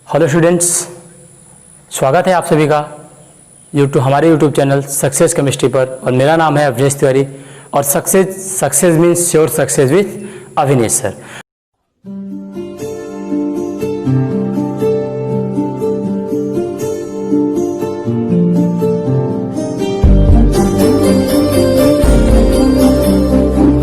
Hello students, स्वागत है आप सभी का हमारे यूट्यूब चैनल सक्सेस केमिस्ट्री पर। और मेरा नाम है अवनीश तिवारी और success means sure success with Avinesh sir.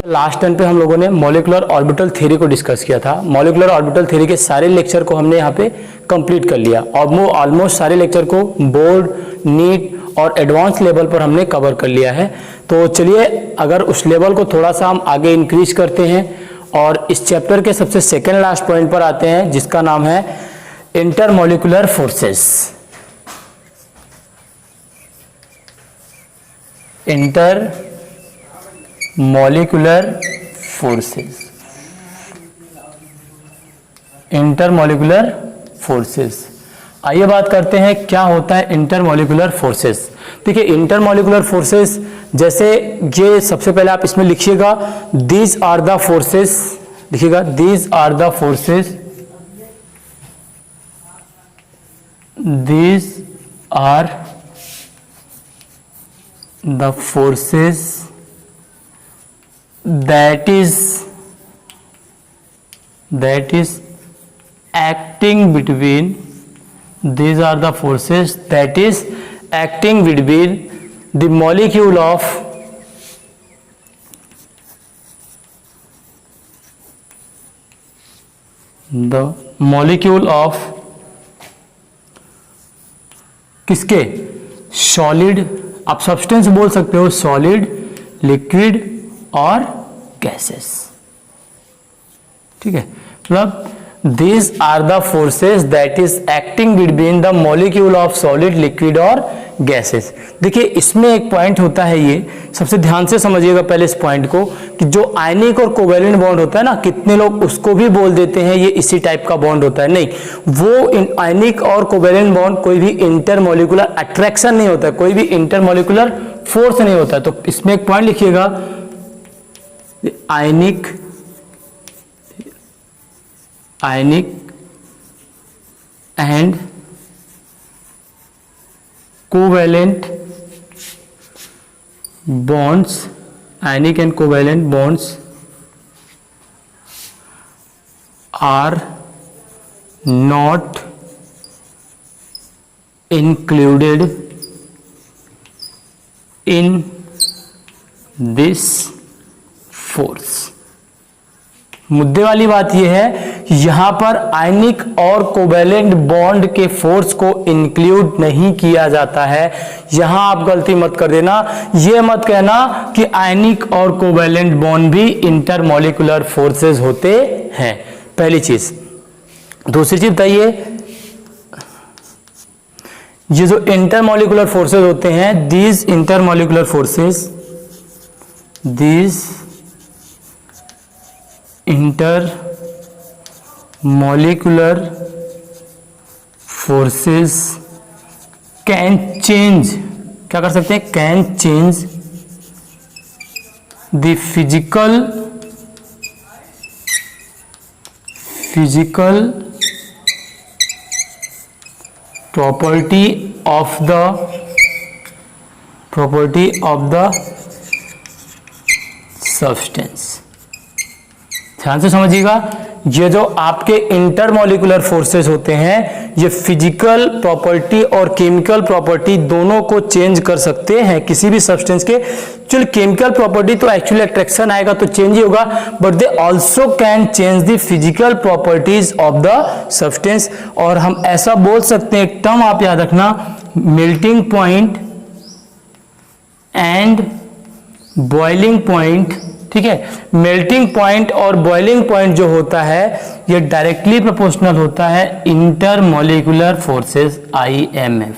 Last time पे हम लोगों ने मॉलिक्यूलर ऑर्बिटल थ्योरी को डिस्कस किया था। मॉलिक्यूलर ऑर्बिटल थ्योरी के सारे लेक्चर को हमने यहाँ पे कंप्लीट कर लिया और ऑलमोस्ट सारे लेक्चर को बोर्ड, नीट और एडवांस लेवल पर हमने कवर कर लिया है। तो चलिए अगर उस लेवल को थोड़ा सा हम आगे इंक्रीज करते हैं और इस चैप्टर के सबसे सेकेंड लास्ट पॉइंट पर आते हैं, जिसका नाम है इंटरमॉलिक्यूलर फोर्सेस। Intermolecular forces. आइए बात करते हैं क्या होता है इंटरमॉलिक्यूलर फोर्सेस। देखिए इंटरमॉलिक्यूलर फोर्सेस, जैसे ये सबसे पहले आप इसमें लिखिएगा दीज आर द फोर्सेस, लिखिएगा these are the forces, these are the forces that is acting between, these are the forces that is acting between the molecule of किसके, सॉलिड, आप सब्सटेंस बोल सकते हो, सॉलिड, लिक्विड और gases. ठीक है, मतलब these are the forces that is acting between the molecule of solid, liquid और gases। देखिए इसमें एक पॉइंट होता है, ये सबसे ध्यान से समझिएगा पहले इस पॉइंट को, कि जो आयनिक और कोवेलेंट बॉन्ड होता है ना, कितने लोग उसको भी बोल देते हैं ये इसी टाइप का बॉन्ड होता है। नहीं, वो आयनिक और कोवेलेंट बॉन्ड कोई भी इंटरमॉलिक्यूलर अट्रैक्शन नहीं होता है, कोई भी इंटरमॉलिक्यूलर फोर्स नहीं होता है। तो इसमें एक पॉइंट लिखिएगा, ionic and covalent bonds, ionic and covalent bonds are not included in this force. मुद्दे वाली बात यह है, यहां पर आयनिक और कोवेलेंट बॉन्ड के फोर्स को इंक्लूड नहीं किया जाता है। यहां आप गलती मत कर देना, यह मत कहना कि आयनिक और कोवेलेंट बॉन्ड भी इंटरमॉलिक्यूलर फोर्सेस होते हैं, पहली चीज। दूसरी चीज बताइए, ये जो इंटरमॉलिक्यूलर फोर्सेस होते हैं, these intermolecular forces, these intermolecular forces can change, क्या कर सकते हैं, can change the physical property of the substance। ध्यान से समझिएगा, ये जो आपके इंटरमॉलिक्यूलर फोर्सेस होते हैं, ये फिजिकल प्रॉपर्टी और केमिकल प्रॉपर्टी दोनों को चेंज कर सकते हैं किसी भी सब्सटेंस के। चलो केमिकल प्रॉपर्टी तो एक्चुअली अट्रैक्शन आएगा तो चेंज ही होगा, but they also can change the physical properties of the substance. और हम ऐसा बोल सकते हैं, एक टर्म आप याद रखना, melting point and boiling point. ठीक है, मेल्टिंग पॉइंट और बॉइलिंग पॉइंट जो होता है, ये डायरेक्टली प्रोपोर्शनल होता है इंटरमॉलिक्यूलर फोर्सेस, IMF।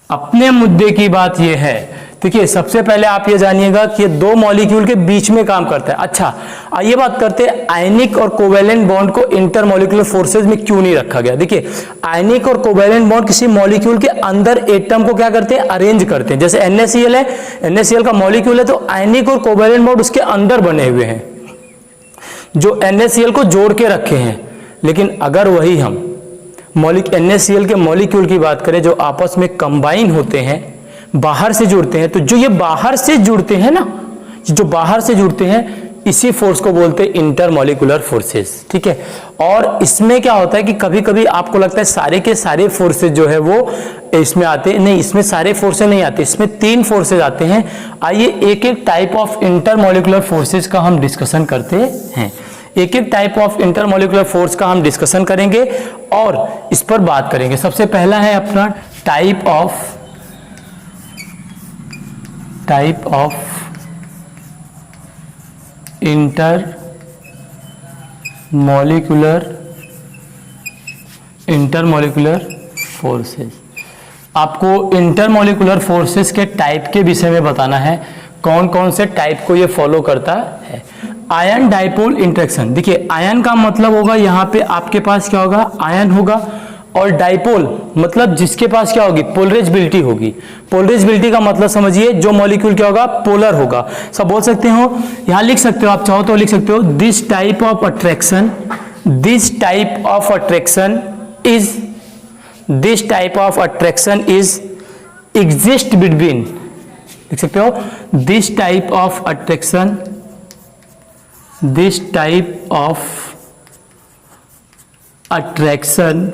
अपने मुद्दे की बात यह है, देखिए सबसे पहले आप ये जानिएगा कि ये दो मॉलिक्यूल के बीच में काम करता है। अच्छा, आइए बात करते हैं आयनिक और कोवेलेंट बॉन्ड को इंटरमॉलिक्यूलर फोर्सेस में क्यों नहीं रखा गया। देखिए आयनिक और कोवेलेंट बॉन्ड किसी मॉलिक्यूल के अंदर एटम को क्या करते हैं, अरेंज करते हैं। जैसे NaCl है, NaCl का मॉलिक्यूल है तो आयनिक और कोवेलेंट बॉन्ड उसके अंदर बने हुए हैं जो NaCl को जोड़ के रखे हैं। लेकिन अगर वही हम NaCl के मॉलिक्यूल की बात करें जो आपस में कंबाइन होते हैं, बाहर से जुड़ते हैं, तो जो ये बाहर से जुड़ते हैं ना, जो बाहर से जुड़ते हैं, इसी फोर्स को बोलते हैं इंटरमॉलिक्यूलर फोर्सेस। ठीक है, और इसमें क्या होता है कि कभी कभी आपको लगता है सारे के सारे फोर्सेस जो है वो इसमें आते हैं, नहीं, इसमें सारे फोर्सेस नहीं आते, इसमें 3 फोर्सेस आते हैं। आइए एक एक टाइप ऑफ इंटरमॉलिक्यूलर फोर्सेस का हम डिस्कशन करते हैं, एक एक टाइप ऑफ इंटरमॉलिक्यूलर फोर्स का हम डिस्कशन करेंगे और इस पर बात करेंगे। सबसे पहला है अपना टाइप ऑफ इंटरमॉलिक्यूलर फोर्सेस। आपको इंटरमॉलिक्यूलर फोर्सेस के टाइप के विषय में बताना है, कौन कौन से टाइप को ये फॉलो करता है। आयन डाइपोल इंटरेक्शन, देखिए आयन का मतलब होगा यहाँ पे आपके पास क्या होगा, आयन होगा, और डाइपोल मतलब जिसके पास क्या होगी, पोलराइजेबिलिटी होगी। पोलराइजेबिलिटी का मतलब समझिए जो मॉलिक्यूल क्या होगा, पोलर होगा। सब बोल सकते हो, यहां लिख सकते हो, आप चाहो तो लिख सकते हो, this type of attraction is exist between, लिख सकते हो, दिस टाइप ऑफ अट्रैक्शन,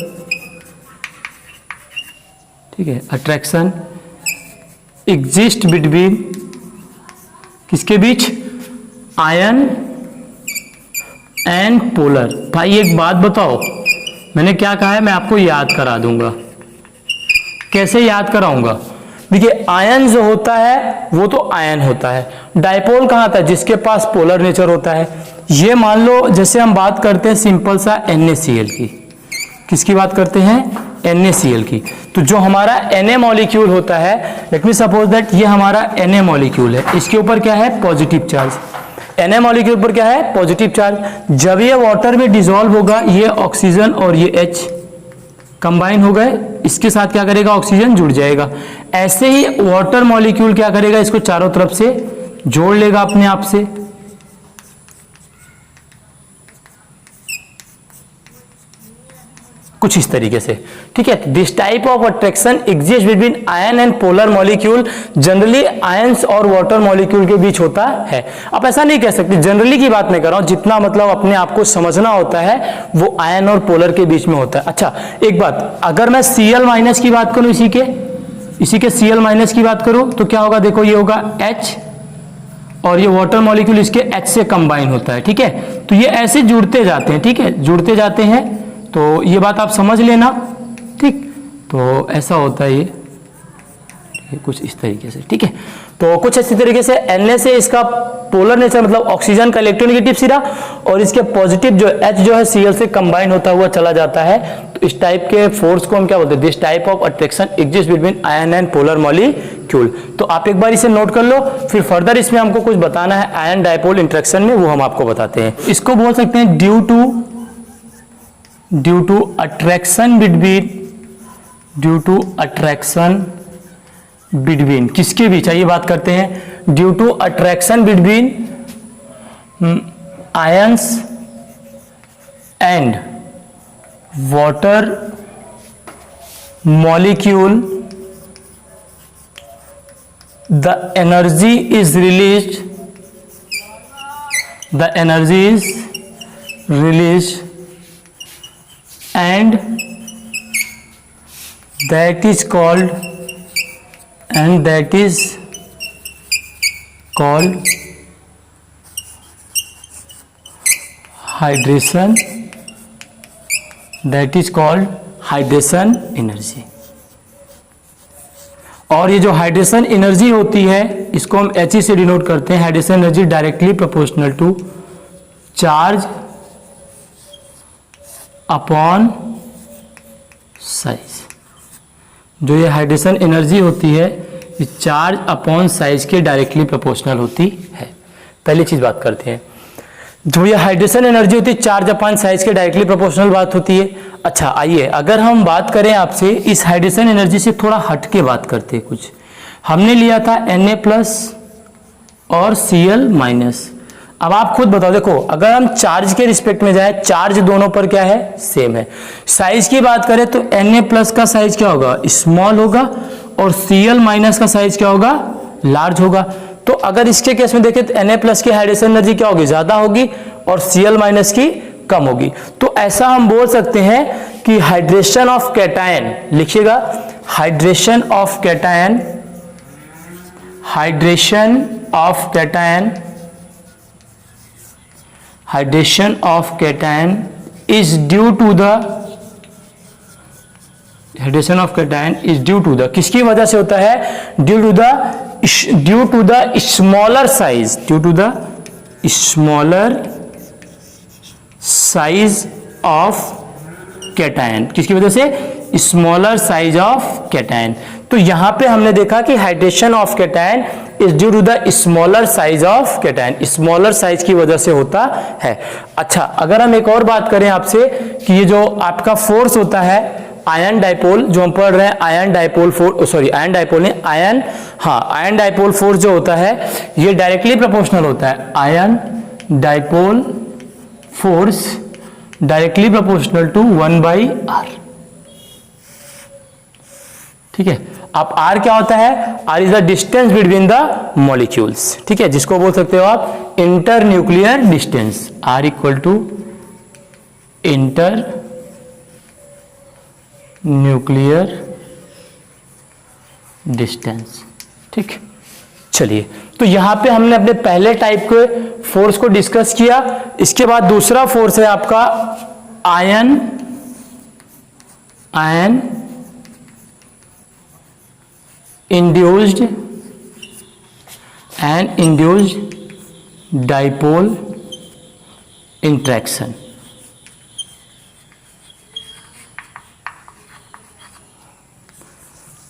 ठीक है, अट्रैक्शन एग्जिस्ट बिटवीन किसके बीच, आयन एंड पोलर। भाई एक बात बताओ, मैंने क्या कहा है, मैं आपको याद करा दूंगा। कैसे याद कराऊंगा, देखिए आयन जो होता है वो तो आयन होता है, डाइपोल कहाँ आता है, जिसके पास पोलर नेचर होता है। ये मान लो जैसे हम बात करते हैं सिंपल सा NaCl की, किसकी बात करते हैं, NaCl की, तो जो हमारा Na मॉलिक्यूल होता है, लेट मी सपोज दैट ये हमारा Na मॉलिक्यूल है, इसके ऊपर क्या है, पॉजिटिव चार्ज। Na मॉलिक्यूल पर क्या है, पॉजिटिव चार्ज। जब ये वाटर में डिसॉल्व होगा, ये ऑक्सीजन और ये H कंबाइन हो गए, इसके साथ क्या करेगा, ऑक्सीजन जुड़ जाएगा। ऐसे ही वाटर मॉलिक्यूल क्या करेगा, इसको चारों तरफ से जोड़ लेगा अपने आप से। कुछ इस तरीके से, ठीक है। This type of attraction exist between ion and polar molecule, generally ions और वाटर मॉलिक्यूल के बीच होता है। आप ऐसा नहीं कह सकते, जनरली की बात मैं कर रहा हूं, जितना मतलब अपने आप को समझना होता है वो आयन और पोलर के बीच में होता है। अच्छा एक बात, अगर मैं Cl- की बात करूं, इसी के Cl- की बात करूं तो क्या होगा, देखो ये होगा H और ये वाटर मॉलिक्यूल इसके H से कंबाइन होता है, ठीक है। तो ये ऐसे जुड़ते जाते हैं, ठीक है, जुड़ते जाते हैं, तो ये बात आप समझ लेना, ठीक। तो ऐसा होता है ये कुछ इस तरीके से, ठीक है। तो कुछ इसी तरीके से Na से इसका पोलर नेचर मतलब ऑक्सीजन का इलेक्ट्रोनेगेटिव सिरा, और इसके पॉजिटिव जो H जो है Cl से कंबाइन होता हुआ चला जाता है। तो इस टाइप के फोर्स को हम क्या बोलते हैं, this type of attraction exist between ion and polar molecule. तो आप एक बार इसे नोट कर लो, फिर फर्दर इसमें हमको कुछ बताना है आयन डाइपोल इंटरेक्शन में, वो हम आपको बताते हैं। इसको बोल सकते हैं ड्यू टू अट्रैक्शन बिटवीन किसके बीच, आइए बात करते हैं। Due to attraction between ions and water molecule, the energy is released and that is called hydration, hydration energy। और ये जो हाइड्रेशन एनर्जी होती है इसको हम He से डिनोट करते हैं। Hydration energy directly proportional to charge upon size. जो ये हाइड्रेशन एनर्जी होती है ये चार्ज अपॉन साइज के डायरेक्टली प्रोपोर्शनल होती है। पहली चीज बात करते हैं, जो ये हाइड्रेशन एनर्जी होती है चार्ज अपॉन साइज के डायरेक्टली प्रोपोर्शनल बात होती है। अच्छा आइए अगर हम बात करें आपसे इस हाइड्रेशन एनर्जी से थोड़ा हट के बात करते हैं। कुछ हमने लिया था Na+ और Cl-। अब आप खुद बताओ, देखो अगर हम चार्ज के रिस्पेक्ट में जाए, चार्ज दोनों पर क्या है, सेम है। साइज की बात करें तो Na+ का साइज क्या होगा, स्मॉल होगा, और Cl- का साइज क्या होगा, लार्ज होगा। तो अगर इसके केस में देखें तो Na+ की हाइड्रेशन एनर्जी क्या होगी, ज्यादा होगी, और Cl- की कम होगी। तो ऐसा हम बोल सकते हैं कि हाइड्रेशन ऑफ कैटायन, लिखिएगा hydration of cation, hydration of cation, hydration of cation is due to the, hydration of cation is due to the, किसकी वजह से होता है, due to the smaller size, due to the smaller size of cation, किसकी वजह से, smaller size of cation. तो यहां पे हमने देखा कि hydration of cation is due to the smaller size of cation, smaller size की वजह से होता है। अच्छा, अगर हम एक और बात करें आपसे कि ये जो आपका फोर्स होता है आयन डाइपोल, जो हम पढ़ रहे हैं ion dipole force, sorry ion dipole नहीं, आयन, हाँ आयन डाइपोल फोर्स जो होता है ये डायरेक्टली प्रोपोर्शनल होता है। Ion dipole force directly proportional to 1/r, ठीक है। अब r क्या होता है, r is the distance between the molecules, ठीक है, जिसको बोल सकते हो आप inter nuclear distance, r equal to inter nuclear distance, ठीक। चलिए, तो यहां पे हमने अपने पहले टाइप के फोर्स को डिस्कस किया। इसके बाद दूसरा फोर्स है आपका ion induced and induced dipole interaction.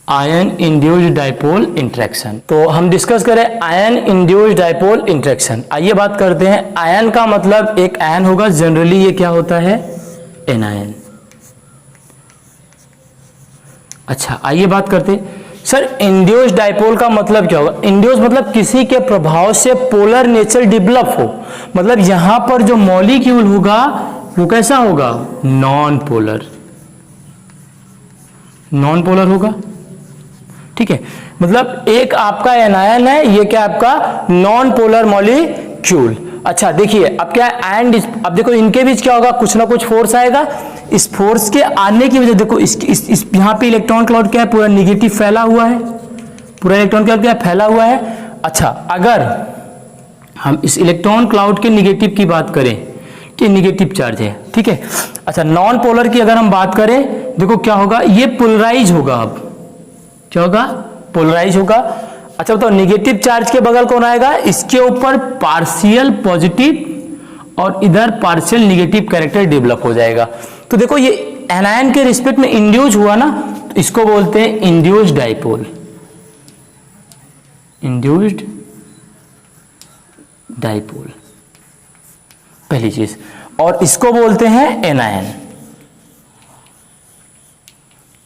Ion induced dipole interaction, तो हम डिस्कस करें आयन इंड्यूस्ड डाइपोल इंट्रैक्शन। आइए बात करते हैं, आयन का मतलब एक आयन होगा, जनरली ये क्या होता है, एनायन। अच्छा, आइए बात करते हैं सर इंड्यूस्ड डाइपोल का मतलब क्या होगा। इंड्यूस मतलब किसी के प्रभाव से पोलर नेचर डेवलप हो, मतलब यहां पर जो मॉलिक्यूल होगा वो कैसा होगा, नॉन पोलर, नॉन पोलर होगा, ठीक है। मतलब एक आपका एनायन है, ये क्या आपका नॉन पोलर मॉलिक्यूल। अच्छा देखिए, अब क्या है, एंड अब देखो इनके बीच क्या होगा, कुछ ना कुछ फोर्स आएगा। इस फोर्स के आने की वजह देखो इस यहाँ पे इलेक्ट्रॉन क्लाउड क्या है, पूरा निगेटिव फैला हुआ है, पूरा इलेक्ट्रॉन क्लाउड क्या फैला हुआ है। अच्छा, अगर हम इस इलेक्ट्रॉन क्लाउड के निगेटिव की बात करें कि निगेटिव चार्ज है, ठीक है। अच्छा, नॉन पोलर की अगर हम बात करें, देखो क्या होगा, ये पोलराइज होगा। अब क्या होगा, पोलराइज होगा। अच्छा बताओ, निगेटिव चार्ज के बगल कौन आएगा, इसके ऊपर पार्शियल पॉजिटिव और इधर पार्शियल निगेटिव कैरेक्टर डेवलप हो जाएगा। तो देखो ये एनायन के रिस्पेक्ट में इंड्यूस हुआ ना, तो इसको बोलते हैं इंड्यूस्ड डाइपोल, इंड्यूस्ड डाइपोल, पहली चीज। और इसको बोलते हैं एनायन,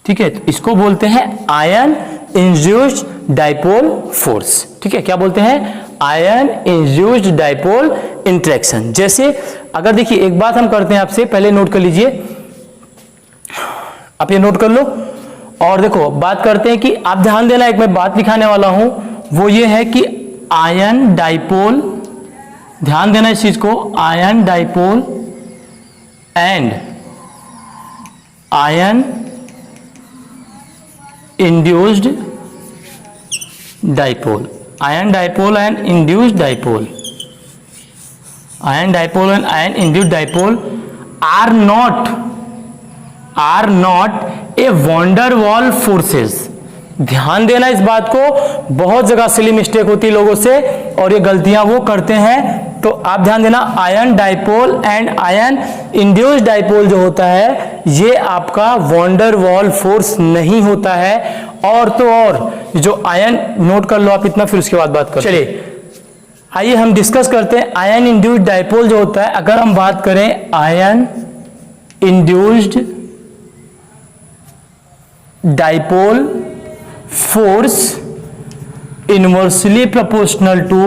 ठीक है। तो इसको बोलते हैं आयन इंड्यूस्ड डाइपोल फोर्स, ठीक है। क्या बोलते हैं, आयन इंड्यूस्ड डाइपोल इंट्रैक्शन। जैसे अगर देखिए, एक बात हम करते हैं आपसे, पहले नोट कर लीजिए, आप ये नोट कर लो। और देखो बात करते हैं कि आप ध्यान देना, एक मैं बात दिखाने वाला हूं, वो ये है कि आयन डाइपोल, ध्यान देना इस चीज को, ion dipole and ion induced dipole, ion dipole and induced dipole, ion dipole and ion induced dipole are not a van der Waals forces. ध्यान देना इस बात को, बहुत जगह सिली मिस्टेक होती है लोगों से और ये गलतियां वो करते हैं। तो आप ध्यान देना, ion dipole and ion induced dipole जो होता है ये आपका वॉन्डर वॉल फोर्स नहीं होता है। और तो और जो आयन, नोट कर लो आप इतना, फिर उसके बाद बात करें। चलिए आइए हम डिस्कस करते हैं आयन इंड्यूस्ड डाइपोल जो होता है। अगर हम बात करें ion induced dipole force inversely proportional to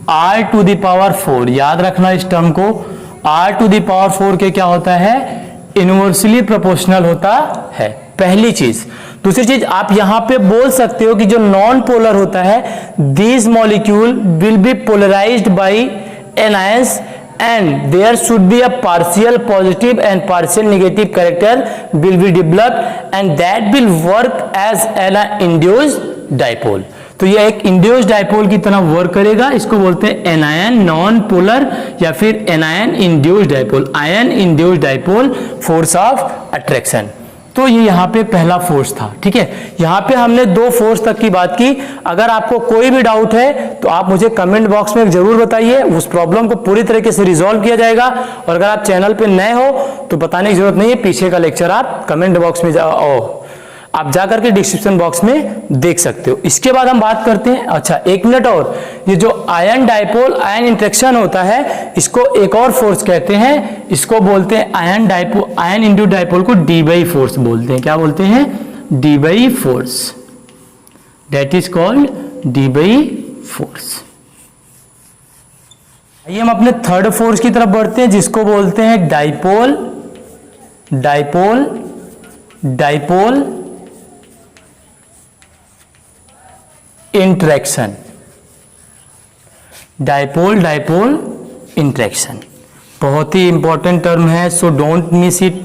r⁴, याद रखना इस टर्म को, r⁴ के क्या होता है, इनवर्सली प्रोपोर्शनल होता है, पहली चीज। दूसरी चीज आप यहां पे बोल सकते हो कि जो नॉन पोलर होता है, this molecule will be polarised by anions and there should be a partial positive and partial negative character will be developed and that will work as an induced dipole। तो ये एक induced dipole की तरह work करेगा, इसको बोलते हैं anion non polar या फिर anion induced dipole, ion induced dipole force of attraction. तो ये यहाँ पे पहला फोर्स था, ठीक है। यहाँ पे हमने 2 फोर्स तक की बात की। अगर आपको कोई भी डाउट है तो आप मुझे कमेंट बॉक्स में जरूर बताइए, उस प्रॉब्लम को पूरी तरीके से रिजॉल्व किया जाएगा। और अगर आप चैनल पे नए हो तो बताने की जरूरत नहीं है, पीछे का लेक्चर आप कमेंट बॉक्स में आप जाकर के डिस्क्रिप्शन बॉक्स में देख सकते हो। इसके बाद हम बात करते हैं, अच्छा 1 मिनट और, ये जो आयन डाइपोल आयन इंटरेक्शन होता है, इसको एक और फोर्स कहते हैं, इसको बोलते हैं ion dipole, ion induced dipole को डी फोर्स बोलते हैं। क्या बोलते हैं, D force, that is called D force. आइए हम अपने थर्ड फोर्स की तरफ बढ़ते हैं, जिसको बोलते हैं dipole dipole dipole interaction, dipole dipole interaction बहुत ही इंपॉर्टेंट टर्म है, so don't miss it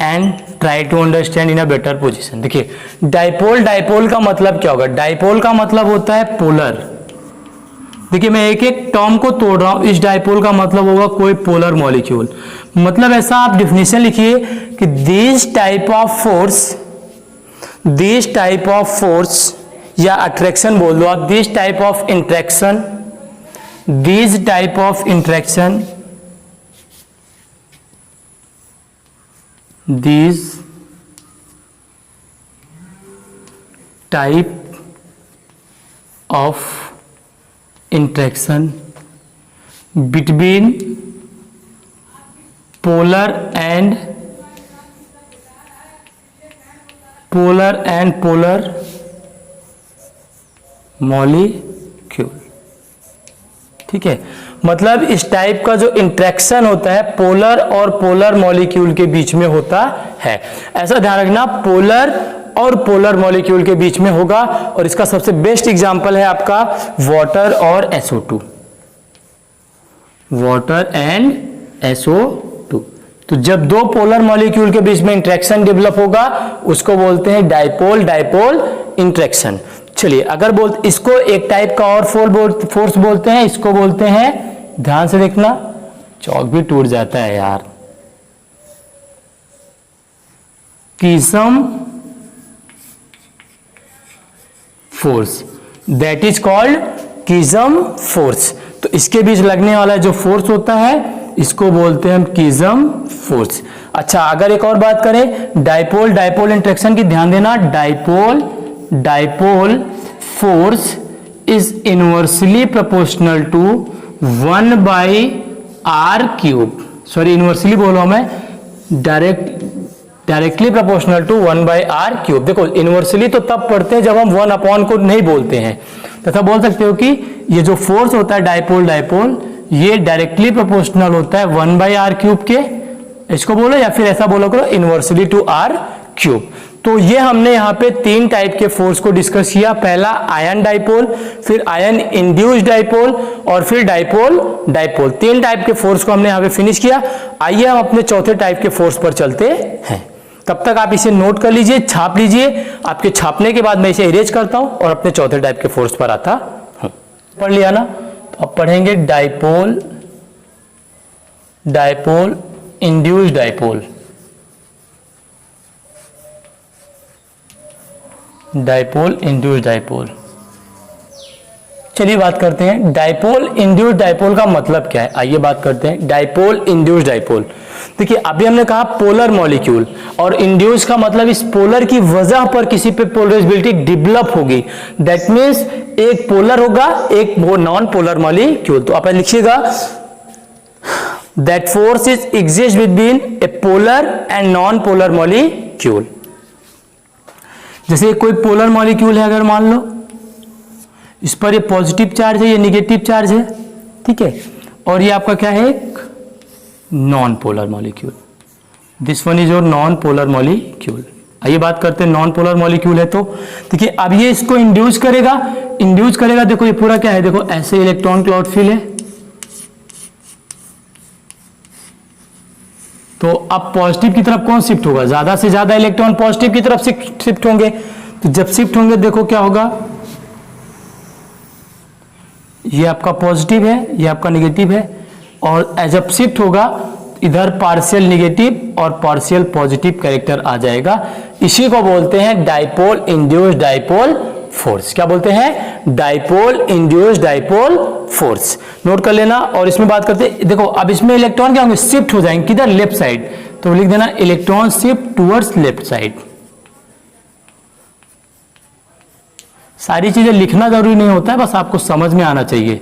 and try to understand in a better position. देखिए डाइपोल डाइपोल का मतलब क्या होगा, डाइपोल का मतलब होता है पोलर। देखिए मैं एक एक टर्म को तोड़ रहा हूं, इस डाइपोल का मतलब होगा कोई पोलर मॉलिक्यूल, मतलब ऐसा आप डिफिनेशन लिखिए कि दिस टाइप ऑफ फोर्स या अट्रैक्शन बोल दो आप, this type of interaction these type of interaction between polar and polar molecule, ठीक है। मतलब इस टाइप का जो इंटरेक्शन होता है पोलर और पोलर मॉलिक्यूल के बीच में होता है, ऐसा ध्यान रखना, पोलर और पोलर मॉलिक्यूल के बीच में होगा। और इसका सबसे बेस्ट एग्जांपल है आपका वाटर और SO2, वाटर एंड SO2। तो जब 2 पोलर मॉलिक्यूल के बीच में इंटरेक्शन डेवलप होगा उसको बोलते हैं डाइपोल डाइपोल इंटरेक्शन। चलिए अगर इसको एक टाइप का और फोर्स बोलते हैं, इसको बोलते हैं, ध्यान से देखना चौक भी टूट जाता है यार, किसम फोर्स, दैट इज कॉल्ड किसम फोर्स। तो इसके बीच लगने वाला जो फोर्स होता है इसको बोलते हैं हम किसम फोर्स। अच्छा अगर एक और बात करें डाइपोल डाइपोल इंटरेक्शन की, ध्यान देना, dipole force is inversely proportional to 1/r³। Sorry inversely बोलो मैं, डायरेक्टली प्रोपोर्शनल टू 1/r³। देखो इनवर्सली तो तब पढ़ते हैं जब हम 1 को नहीं बोलते हैं, तथा बोल सकते हो कि ये जो फोर्स होता है डाइपोल डाइपोल ये डायरेक्टली प्रोपोर्शनल होता है 1/r³ के, इसको बोलो, या फिर ऐसा बोलो करो इनवर्सली टू r³। तो ये हमने यहाँ पे 3 टाइप के फोर्स को डिस्कस किया, पहला आयन डाइपोल, फिर आयन इंड्यूस्ड डाइपोल और फिर डाइपोल डाइपोल। 3 टाइप के फोर्स को हमने यहाँ पे फिनिश किया। आइए हम अपने चौथे टाइप के फोर्स पर चलते हैं। तब तक आप इसे नोट कर लीजिए, छाप लीजिए, आपके छापने के बाद मैं इसे इरेज करता हूं और अपने चौथे टाइप के फोर्स पर आता हूं। पढ़ लिया ना, तो अब पढ़ेंगे dipole dipole induced dipole, dipole induced dipole. चलिए बात करते हैं डाइपोल इंड्यूस्ड डाइपोल का मतलब क्या है। आइए बात करते हैं डाइपोल इंड्यूस्ड डाइपोल। देखिए अभी हमने कहा पोलर मॉलिक्यूल, और इंड्यूस का मतलब इस पोलर की वजह पर किसी पे पोलराइजेबिलिटी डेवलप होगी, दैट मींस एक पोलर होगा एक वो नॉन पोलर मॉलिक्यूल। तो आप लिखिएगा that force is exist between A polar and non polar molecule. जैसे कोई पोलर मॉलिक्यूल है, अगर मान लो इस पर ये पॉजिटिव चार्ज है, ये निगेटिव चार्ज है, ठीक है, और ये आपका क्या है, एक non polar molecule, this one is your non polar molecule. आइए बात करते हैं नॉन पोलर मॉलिक्यूल है तो देखिए अब ये इसको इंड्यूस करेगा, देखो ये पूरा क्या है, देखो ऐसे इलेक्ट्रॉन क्लाउड फिल है, तो अब पॉजिटिव की तरफ कौन शिफ्ट होगा, ज्यादा से ज्यादा इलेक्ट्रॉन पॉजिटिव की तरफ शिफ्ट होंगे, तो जब शिफ्ट होंगे देखो क्या होगा, ये आपका पॉजिटिव है, ये आपका नेगेटिव है, और जब शिफ्ट होगा इधर पार्शियल नेगेटिव और पार्शियल पॉजिटिव कैरेक्टर आ जाएगा। इसी को बोलते हैं डाइपोल इंड्यूस्ड डाइपोल फोर्स। क्या बोलते हैं, dipole induced dipole force. Note कर लेना। और इसमें बात करते हैं, देखो अब इसमें इलेक्ट्रॉन क्या होंगे, शिफ्ट हो जाएंगे किधर, लेफ्ट साइड, तो लिख देना electron shift towards left side. सारी चीजें लिखना जरूरी नहीं होता है, बस आपको समझ में आना चाहिए,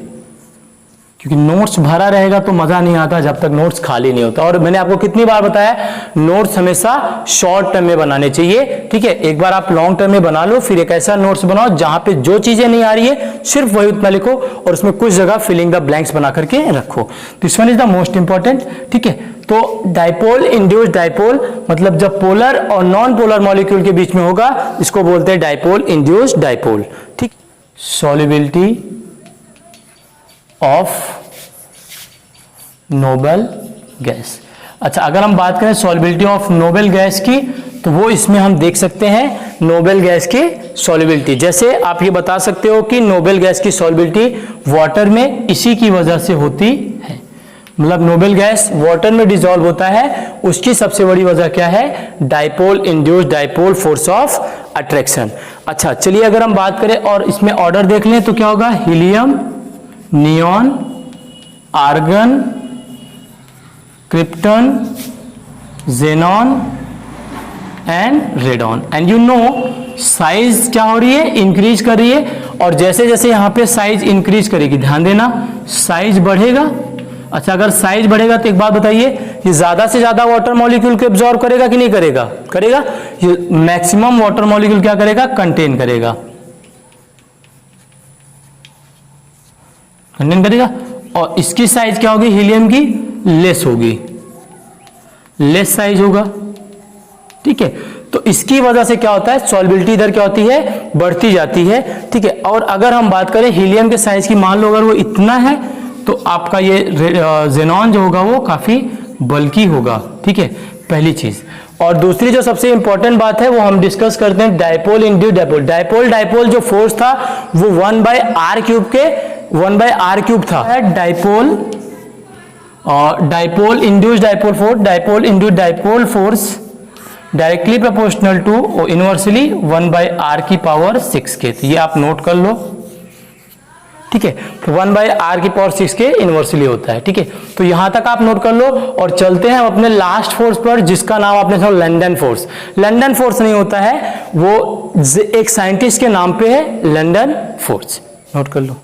क्योंकि नोट्स भरा रहेगा तो मजा नहीं आता जब तक नोट्स खाली नहीं होता। और मैंने आपको कितनी बार बताया, नोट्स हमेशा शॉर्ट टर्म में बनाने चाहिए, ठीक है। एक बार आप लॉन्ग टर्म में बना लो, फिर एक ऐसा नोट्स बनाओ जहां पे जो चीजें नहीं आ रही है सिर्फ वही उतना लिखो, और उसमें कुछ जगह फिलिंग द ब्लैंक्स बना करके रखो। This one is the most important, ठीक है। तो डाइपोल इंड्यूस्ड डाइपोल मतलब जब पोलर और नॉन पोलर मॉलिक्यूल के बीच में होगा, इसको बोलते हैं डाइपोल इंड्यूस्ड डाइपोल, ठीक। Solubility of noble gas. अच्छा, अगर हम बात करें सॉल्युबिलिटी ऑफ नोबल गैस की, तो वो इसमें हम देख सकते हैं नोबल गैस की सॉल्युबिलिटी। जैसे आप ये बता सकते हो कि नोबल गैस की सॉल्युबिलिटी वाटर में इसी की वजह से होती है, मतलब नोबल गैस वाटर में डिसॉल्व होता है, उसकी सबसे बड़ी वजह क्या है, dipole induced dipole force of attraction. अच्छा चलिए, अगर हम बात करें और इसमें ऑर्डर देख लें तो क्या होगा, helium, neon, argon, krypton, xenon and radon. And you know size क्या हो रही है, इंक्रीज कर रही है, और जैसे जैसे यहां पे साइज इंक्रीज करेगी, ध्यान देना साइज बढ़ेगा। अच्छा, अगर साइज बढ़ेगा तो एक बात बताइए, ये ज्यादा से ज्यादा वाटर मॉलिक्यूल को एब्जॉर्ब करेगा कि नहीं करेगा, करेगा। ये मैक्सिमम वाटर मॉलिक्यूल क्या करेगा, कंटेन करेगा, कंटेन करेगा। और इसकी साइज क्या होगी, हीलियम की लेस होगी, लेस साइज होगा, ठीक है। तो इसकी वजह से क्या होता है, सॉल्युबिलिटी इधर क्या होती है, बढ़ती जाती है, ठीक है। और अगर हम बात करें हीलियम के साइज की, मान लो अगर वो इतना है तो आपका ये जेनॉन जो होगा वो काफी बल्की होगा, ठीक है, पहली चीज। और दूसरी जो सबसे इंपॉर्टेंट बात है वो हम डिस्कस करते हैं डाइपोल इंड्यूस्ड डाइपोल। डाइपोल जो फोर्स था वो 1/r³ था। Dipole induced dipole force directly proportional to inversely 1/r⁶ के। तो ये आप नोट कर लो, ठीक है, 1/r⁶ के इनवर्सली होता है, ठीक है। तो यहां तक आप नोट कर लो, और चलते हैं अपने लास्ट फोर्स पर, जिसका नाम आपने सुना लंदन फोर्स। लंदन फोर्स नहीं होता है, वो एक साइंटिस्ट के नाम पे है, लंदन फोर्स, नोट कर लो।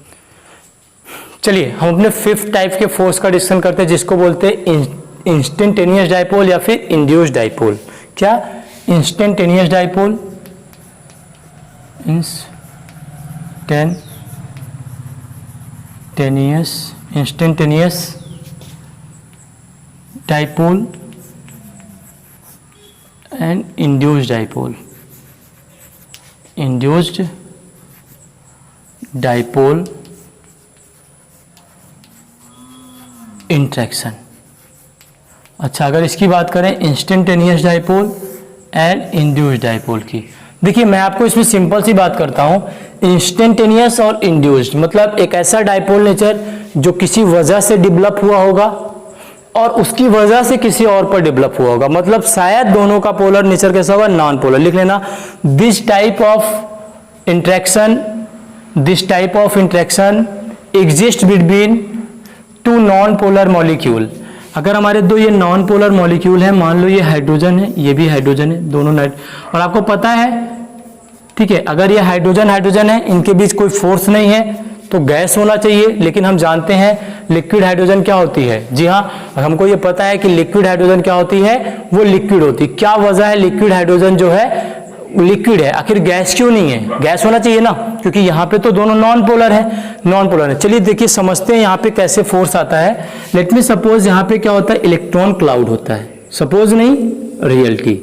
चलिए हम अपने फिफ्थ टाइप के फोर्स का डिस्कशन करते हैं, जिसको बोलते हैं इंस्टेंटेनियस डाइपोल या फिर इंड्यूस्ड डाइपोल। क्या, instantaneous dipole, instantaneous dipole and induced dipole interaction. अच्छा, अगर इसकी बात करें instantaneous dipole and induced dipole की, देखिए मैं आपको इसमें सिंपल सी बात करता हूं। इंस्टेंटेनियस और इंड्यूस्ड मतलब एक ऐसा डाइपोल नेचर जो किसी वजह से डेवलप हुआ होगा और उसकी वजह से किसी और पर डेवलप हुआ होगा, मतलब शायद दोनों का पोलर नेचर कैसा होगा, नॉन पोलर। लिख लेना, this type of interaction exist between two non polar molecule. अगर हमारे दो ये नॉन पोलर मॉलिक्यूल है, मान लो ये हाइड्रोजन है, ये भी हाइड्रोजन है, दोनों और आपको पता है, ठीक है, अगर ये हाइड्रोजन है, इनके बीच कोई फोर्स नहीं है तो गैस होना चाहिए। लेकिन हम जानते हैं लिक्विड हाइड्रोजन क्या होती है, जी हाँ, हमको ये पता है कि लिक्विड हाइड्रोजन क्या होती है, वो लिक्विड होती है। क्या वजह है लिक्विड हाइड्रोजन जो है लिक्विड है, आखिर गैस क्यों नहीं है? गैस होना चाहिए ना, क्योंकि यहाँ पे तो दोनों नॉन पोलर है। चलिए देखिए समझते हैं यहाँ पे कैसे फोर्स आता है। लेट मी सपोज यहाँ पे क्या होता है, इलेक्ट्रॉन क्लाउड होता है, सपोज नहीं रियलिटी।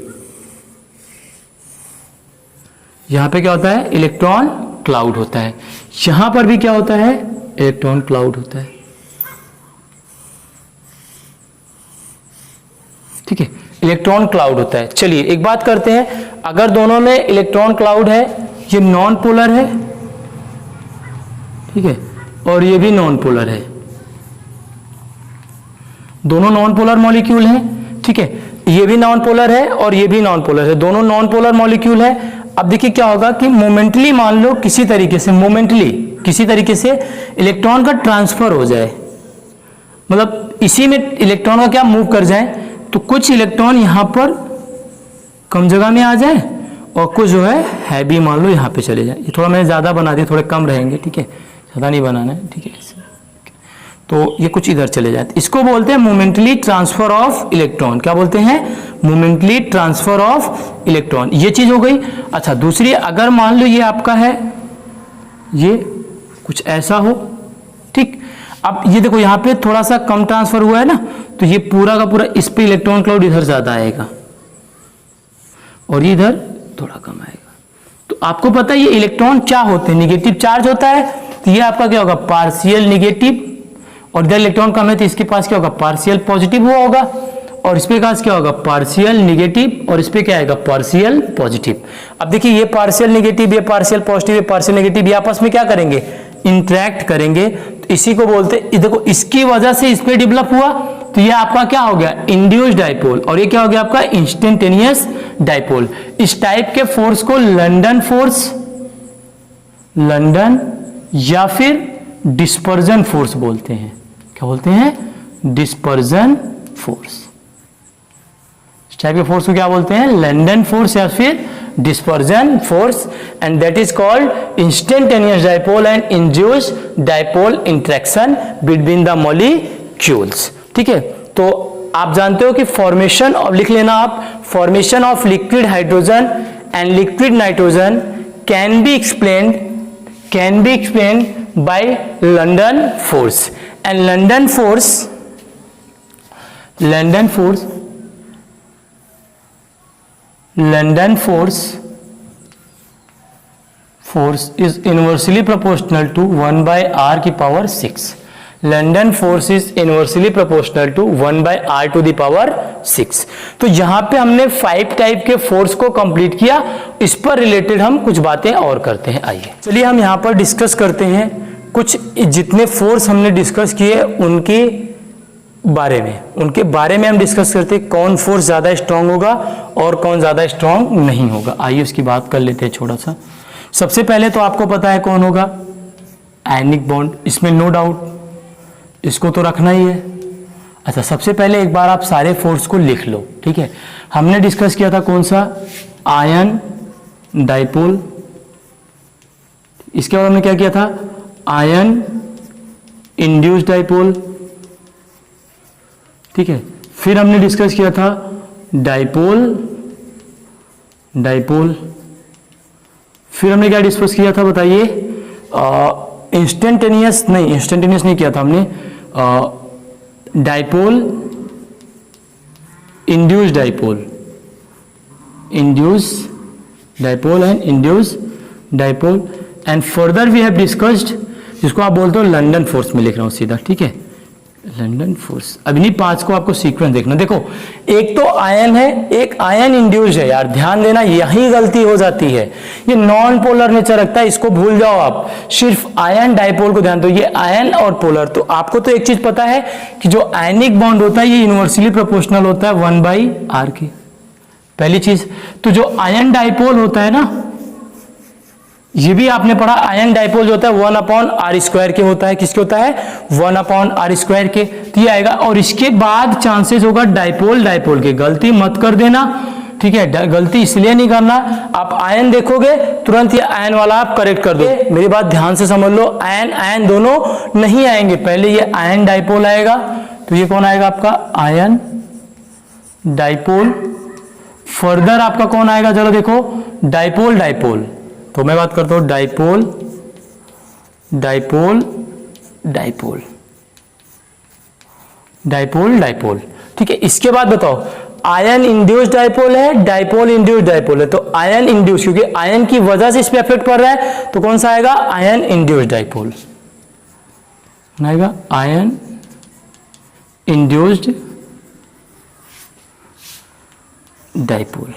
यहाँ पे क्या होता है, इलेक्ट्रॉन क्लाउड होता है। यहां पर भी क्या होता है, इलेक्ट्रॉन क्लाउड होता है। ठीक है, इलेक्ट्रॉन क्लाउड होता है। चलिए एक बात करते हैं, अगर दोनों में इलेक्ट्रॉन क्लाउड है, ये नॉन पोलर है, ठीक है, और ये भी नॉन पोलर है, दोनों नॉन पोलर मॉलिक्यूल हैं। ठीक है, ये भी नॉन पोलर है और ये भी नॉन पोलर है, दोनों नॉन पोलर मॉलिक्यूल है। अब देखिए क्या होगा कि मोमेंटली मान लो किसी तरीके से, मोमेंटली किसी तरीके से इलेक्ट्रॉन का ट्रांसफर हो जाए, मतलब इसी में इलेक्ट्रॉन का क्या मूव कर जाए, तो कुछ इलेक्ट्रॉन यहां पर कम जगह में आ जाए और कुछ जो है हैवी मान लो यहाँ पे चले जाए। ये थोड़ा मैंने ज्यादा बना दिया, थोड़े कम रहेंगे, ठीक है, ज्यादा नहीं बनाना है, ठीक है। तो ये कुछ इधर चले जाते, इसको बोलते हैं मोमेंटली ट्रांसफर ऑफ इलेक्ट्रॉन। क्या बोलते हैं, मोमेंटली ट्रांसफर ऑफ इलेक्ट्रॉन। ये चीज हो गई। अच्छा दूसरी, अगर मान लो ये आपका है, ये कुछ ऐसा हो, ठीक, अब ये देखो यहाँ पे थोड़ा सा कम ट्रांसफर हुआ है ना, तो ये पूरा का पूरा इस पे इलेक्ट्रॉन क्लाउड इधर ज्यादा आएगा और इधर थोड़ा कम आएगा। तो आपको पता है ये इलेक्ट्रॉन क्या होते हैं, निगेटिव चार्ज होता है, तो ये आपका क्या होगा, पार्शियल निगेटिव, और इधर इलेक्ट्रॉन कम है तो इसके पास क्या होगा, पार्शियल पॉजिटिव हुआ होगा, और इस पे पास क्या होगा, पार्शियल निगेटिव, और इस पे क्या आएगा, पार्शियल पॉजिटिव। अब देखिए ये पार्शियल निगेटिव, ये पार्शियल पॉजिटिव, ये पार्शियल नेगेटिव, ये आपस में क्या करेंगे, इंटरैक्ट करेंगे। तो इसी को बोलते हैं, देखो इसकी वजह से इस पे डेवलप हुआ, तो ये आपका क्या हो गया, इंड्यूस्ड डाइपोल, और ये क्या हो गया आपका, इंस्टेंटेनियस डाइपोल। इस टाइप के फोर्स को लंदन फोर्स, लंदन या फिर डिस्पर्जन फोर्स बोलते हैं। क्या बोलते हैं, डिस्पर्जन फोर्स। इस टाइप के फोर्स को क्या बोलते हैं, लंदन फोर्स या फिर dispersion force, and that is called instantaneous dipole and induced dipole interaction between the molecules। ठीक है, तो आप जानते हो कि फॉर्मेशन, लिख लेना आप, formation of liquid hydrogen and liquid nitrogen can be explained by London force, and London force is inversely proportional to 1 by r की power 6। London force is inversely proportional to 1 by r to the power 6। तो यहां पे हमने 5 type के force को complete किया। इस पर रिलेटेड हम कुछ बातें और करते हैं। आइए चलिए हम यहां पर डिस्कस करते हैं कुछ, जितने फोर्स हमने डिस्कस किए उनके बारे में हम डिस्कस करते हैं, कौन फोर्स ज्यादा स्ट्रांग होगा और कौन ज्यादा स्ट्रांग नहीं होगा। आइए उसकी बात कर लेते हैं छोटा सा। सबसे पहले तो आपको पता है कौन होगा, आयनिक बॉन्ड, इसमें नो डाउट, इसको तो रखना ही है। अच्छा सबसे पहले एक बार आप सारे फोर्स को लिख लो, ठीक है। हमने डिस्कस किया था कौन सा, आयन डाइपोल, इसके बाद हमने क्या किया था, आयन इंड्यूस्ड डाइपोल, ठीक है। फिर हमने डिस्कस किया था डाइपोल, फिर हमने क्या डिस्कस किया था बताइए, इंस्टेंटेनियस नहीं किया था हमने, dipole, induced dipole and induced dipole, and further we have discussed, जिसको आप बोलते हो लंदन फोर्स में लिख रहा हूं सीधा, ठीक है, लंदन फोर्स। अब इन्हीं 5 को आपको सीक्वेंस देखना। देखो एक तो आयन है, एक आयन इंड्यूस्ड है, यार ध्यान देना, यही गलती हो जाती है, ये नॉन पोलर नेचर रखता है, इसको भूल जाओ आप, सिर्फ आयन डाइपोल को ध्यान दो। ये आयन और पोलर, तो आपको तो एक चीज पता है कि जो आयनिक बॉन्ड होता है ये यूनिवर्सली प्रोपोर्शनल होता है 1 by r की, पहली चीज। तो जो आयन डाइपोल होता है ना, ये भी आपने पढ़ा, आयन डाइपोल जो होता है 1/r² के होता है, किसके होता है, 1/r² के, तो ये आएगा। और इसके बाद चांसेस होगा डाइपोल के, गलती मत कर देना, ठीक है, गलती इसलिए नहीं करना, आप आयन देखोगे तुरंत ये आयन वाला आप करेक्ट कर दो। मेरी बात ध्यान से समझ लो, आयन दोनों नहीं आएंगे, पहले ये आयन डाइपोल आएगा, तो ये कौन आएगा आपका, आयन डाइपोल, फर्दर आपका कौन आएगा, चलो देखो, डाइपोल डाइपोल। तो मैं बात करता हूं dipole dipole dipole dipole dipole. ठीक है, इसके बाद बताओ आयन इंड्यूस्ड डाइपोल है, डाइपोल इंड्यूस्ड डाइपोल है। तो आयन इंड्यूस्ड, क्योंकि आयन की वजह से इस पे इफेक्ट पड़ रहा है, तो कौन सा आएगा, आयन इंड्यूस्ड डाइपोल आएगा, आयन इंड्यूस्ड डाइपोल